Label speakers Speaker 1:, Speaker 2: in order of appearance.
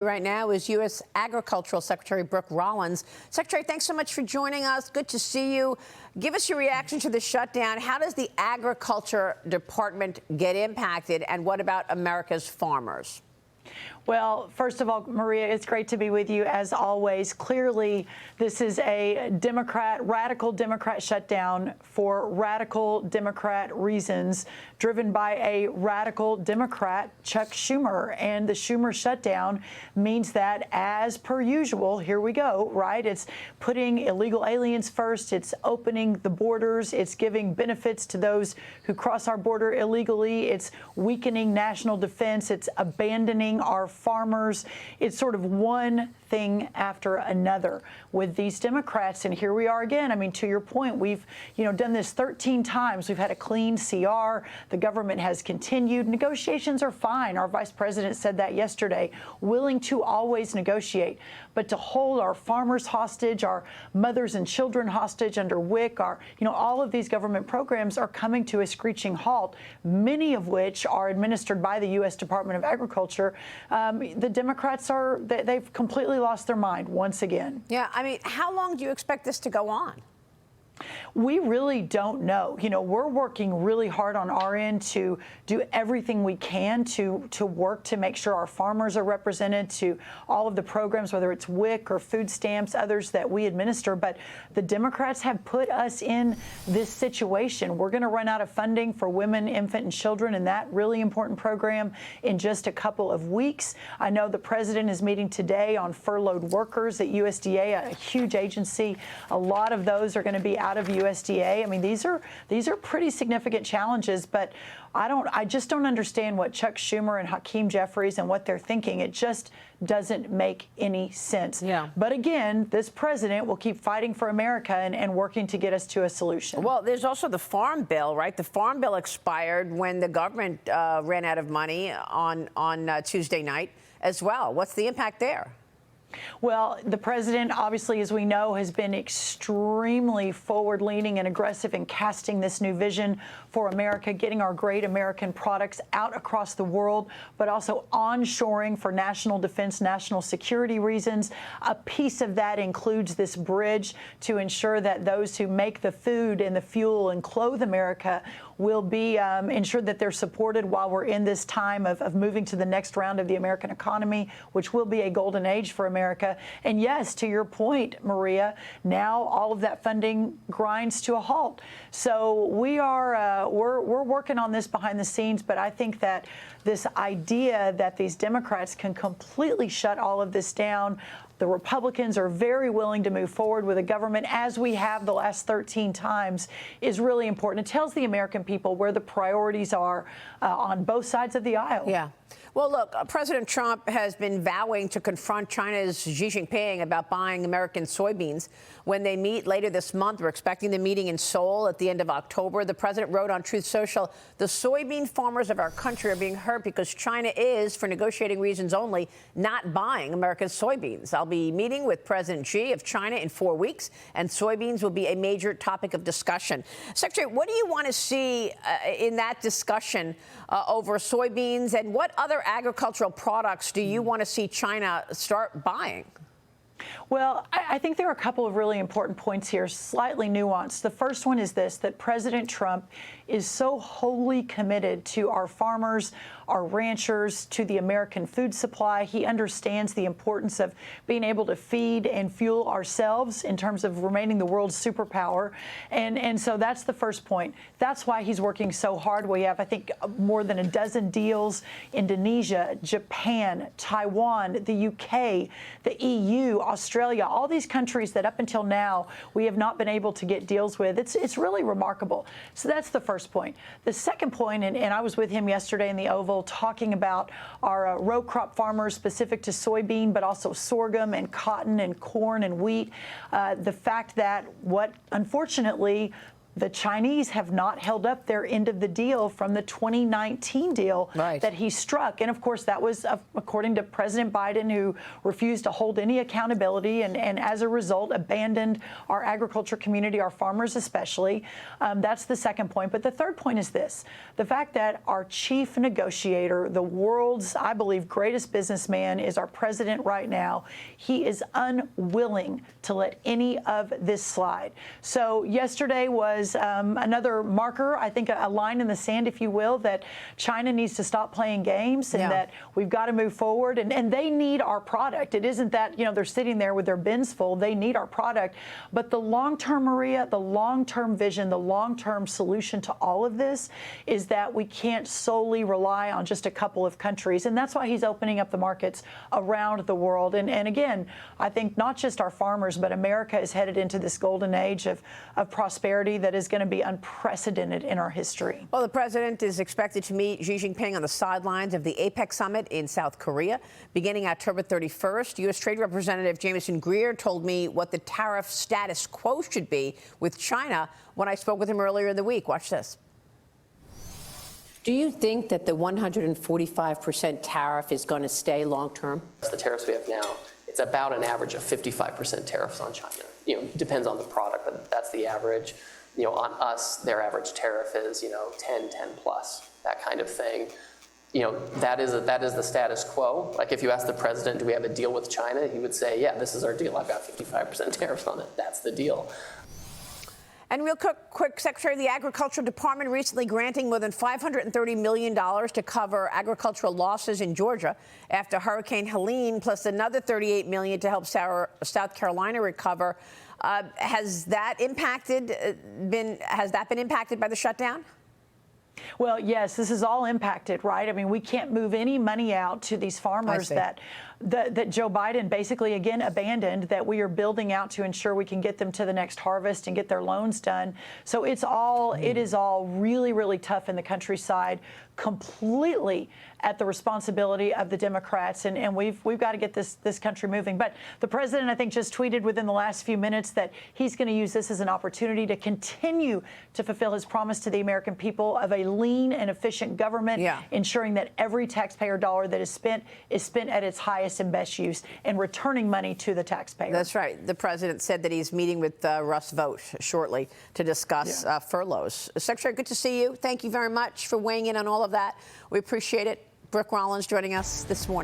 Speaker 1: Right now is U.S. Agricultural Secretary Brooke Rollins. Secretary, thanks so much for joining us. Good to see you. Give us your reaction to the shutdown. How does the Agriculture Department get impacted, and what about America's farmers?
Speaker 2: Well, first of all, Maria, it's great to be with you as always. Clearly, this is a radical Democrat shutdown for radical Democrat reasons, driven by a radical Democrat, Chuck Schumer. And the Schumer shutdown means that, as per usual, here we go, right? It's putting illegal aliens first. It's opening the borders. It's giving benefits to those who cross our border illegally. It's weakening national defense. It's abandoning our farmers. It's sort of one thing after another with these Democrats. And here we are again. I mean, to your point, we've, done this 13 times. We've had a clean CR. The government has continued. Negotiations are fine. Our vice president said that yesterday, willing to always negotiate. But to hold our farmers hostage, our mothers and children hostage under WIC, all of these government programs are coming to a screeching halt, many of which are administered by the U.S. Department of Agriculture. The Democrats they've completely lost their mind once again.
Speaker 1: Yeah, I mean, how long do you expect this to go on?
Speaker 2: We really don't know. We're working really hard on our end to do everything we can to work to make sure our farmers are represented, to all of the programs, whether it's WIC or food stamps, others that we administer. But the Democrats have put us in this situation. We're going to run out of funding for women, infant, and children in that really important program in just a couple of weeks. I know the president is meeting today on furloughed workers at USDA, a huge agency. A lot of those are going to be out of USDA. I mean, these are pretty significant challenges, but I just don't understand what Chuck Schumer and Hakeem Jeffries and what they're thinking. It just doesn't make any sense.
Speaker 1: Yeah.
Speaker 2: But again, this president will keep fighting for America and working to get us to a solution.
Speaker 1: Well, there's also the Farm Bill, right? The Farm Bill expired when the government ran out of money on Tuesday night as well. What's the impact there?
Speaker 2: Well, the president, obviously, as we know, has been extremely forward-leaning and aggressive in casting this new vision for America, getting our great American products out across the world, but also onshoring for national defense, national security reasons. A piece of that includes this bridge to ensure that those who make the food and the fuel and clothe America will be ensured that they're supported while we're in this time of moving to the next round of the American economy, which will be a golden age for America. And yes, to your point, Maria, now all of that funding grinds to a halt. So we are we're working on this behind the scenes, but I think that this idea that these Democrats can completely shut all of this down, the Republicans are very willing to move forward with a government, as we have the last 13 times, is really important. It tells the American people where the priorities are on both sides of the aisle.
Speaker 1: Yeah. Well, look, President Trump has been vowing to confront China's Xi Jinping about buying American soybeans. When they meet later this month, we're expecting the meeting in Seoul at the end of October. The president wrote on Truth Social, the soybean farmers of our country are being hurt because China is, for negotiating reasons only, not buying America's soybeans. I'll be meeting with President Xi of China in 4 weeks, and soybeans will be a major topic of discussion. Secretary, what do you want to see in that discussion over soybeans, and what other agricultural products do you want to see China start buying?
Speaker 2: Well, I think there are a couple of really important points here, slightly nuanced. The first one is this, that President Trump is so wholly committed to our farmers, our ranchers, to the American food supply. He understands the importance of being able to feed and fuel ourselves in terms of remaining the world's superpower. And so that's the first point. That's why he's working so hard. We have, I think, more than a dozen deals. Indonesia, Japan, Taiwan, the UK, the EU, Australia, all these countries that up until now we have not been able to get deals with. It's really remarkable. So that's the first point. The second point, and I was with him yesterday in the Oval talking about our row crop farmers specific to soybean, but also sorghum and cotton and corn and wheat. The fact that what unfortunately the Chinese have not held up their end of the deal from the 2019 deal that he struck. And of course, that was according to President Biden, who refused to hold any accountability and as a result abandoned our agriculture community, our farmers especially. That's the second point. But the third point is this: the fact that our chief negotiator, the world's, I believe, greatest businessman, is our president right now. He is unwilling to let any of this slide. So yesterday was another marker, I think, a line in the sand, if you will, that China needs to stop playing games and that we've got to move forward. And they need our product. It isn't that, they're sitting there with their bins full. They need our product. But the long-term, Maria, the long-term vision, the long-term solution to all of this is that we can't solely rely on just a couple of countries. And that's why he's opening up the markets around the world. And again, I think not just our farmers, but America is headed into this golden age of prosperity that is going to be unprecedented in our history.
Speaker 1: Well, the president is expected to meet Xi Jinping on the sidelines of the APEC summit in South Korea beginning October 31st. U.S. Trade Representative Jameson Greer told me what the tariff status quo should be with China when I spoke with him earlier in the week. Watch this. Do you think that the 145% tariff is going to stay long term?
Speaker 3: The tariffs we have now, it's about an average of 55% tariffs on China. Depends on the product, but that's the average. On us, their average tariff is, 10 plus, that kind of thing. That is the status quo. Like if you ask the president, do we have a deal with China? He would say, yeah, this is our deal. I've got 55% tariffs on it. That's the deal.
Speaker 1: And real quick, Secretary, the Agricultural Department recently granting more than $530 million to cover agricultural losses in Georgia after Hurricane Helene, plus another $38 million to help South Carolina recover. Has that been impacted by the shutdown?
Speaker 2: Well, yes, this is all impacted, right? I mean, we can't move any money out to these farmers that Joe Biden basically, again, abandoned, that we are building out to ensure we can get them to the next harvest and get their loans done. So it is all really, really tough in the countryside, completely at the responsibility of the Democrats. And we've got to get this country moving. But the president, I think, just tweeted within the last few minutes that he's going to use this as an opportunity to continue to fulfill his promise to the American people of a lean and efficient government, ensuring that every taxpayer dollar that is spent at its highest and best use and returning money to the taxpayer.
Speaker 1: That's right. The president said that he's meeting with Russ Vought shortly to discuss furloughs. Secretary, good to see you. Thank you very much for weighing in on all of that. We appreciate it. Brooke Rollins joining us this morning.